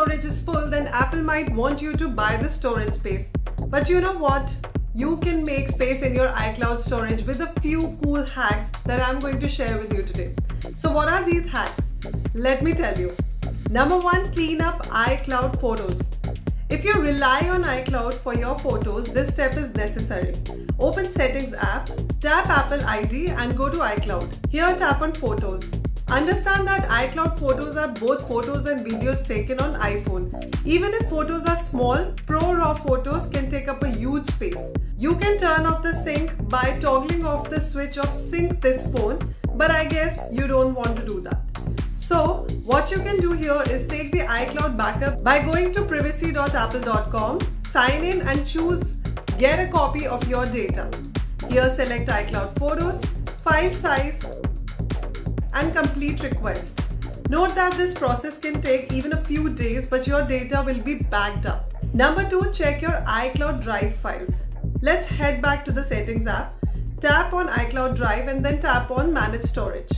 storage is full, then Apple might want you to buy the storage space. But you know what? You can make space in your iCloud storage with a few cool hacks that I'm going to share with you today. So what are these hacks? Let me tell you. Number 1, clean up iCloud photos. If you rely on iCloud for your photos, this step is necessary. Open Settings app, tap Apple ID and go to iCloud. Here tap on Photos. Understand that iCloud photos are both photos and videos taken on iPhone. Even if photos are small, Pro RAW photos can take up a huge space. You can turn off the sync by toggling off the switch of Sync This Phone, but I guess you don't want to do that. So what you can do here is take the iCloud backup by going to privacy.apple.com, sign in and choose Get a copy of your data. Here select iCloud Photos, file size and complete request. Note that this process can take even a few days, but your data will be backed up. Number 2, check your iCloud Drive files. Let's head back to the Settings app, tap on iCloud Drive and then tap on Manage Storage.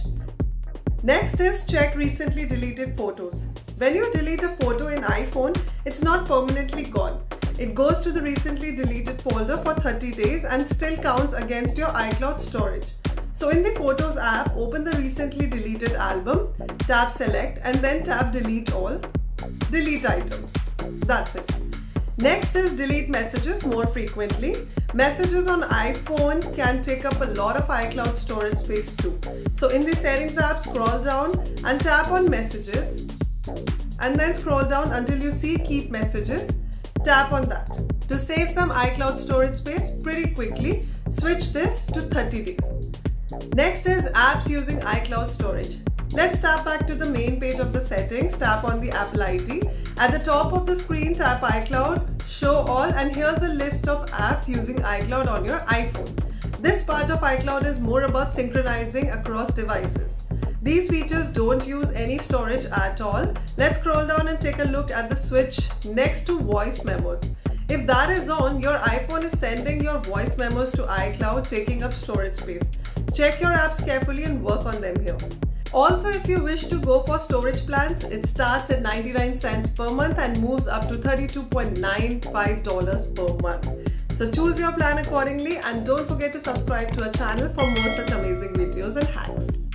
Next is check recently deleted photos. When you delete a photo in iPhone, it's not permanently gone. It goes to the recently deleted folder for 30 days and still counts against your iCloud storage. So in the Photos app, open the recently deleted album, tap Select and then tap Delete All, delete items. That's it. Next is delete messages more frequently. Messages on iPhone can take up a lot of iCloud storage space too. So in the Settings app, scroll down and tap on Messages and then scroll down until you see Keep Messages. Tap on that. To save some iCloud storage space pretty quickly, switch this to 30 days. Next is apps using iCloud storage. Let's tap back to the main page of the settings, tap on the Apple ID. At the top of the screen, tap iCloud, Show All, and here's a list of apps using iCloud on your iPhone. This part of iCloud is more about synchronizing across devices. These features don't use any storage at all. Let's scroll down and take a look at the switch next to Voice Memos. If that is on, your iPhone is sending your voice memos to iCloud, taking up storage space. Check your apps carefully and work on them here. Also, if you wish to go for storage plans, it starts at 99 cents per month and moves up to $32.95 per month. So choose your plan accordingly and don't forget to subscribe to our channel for more such amazing videos and hacks.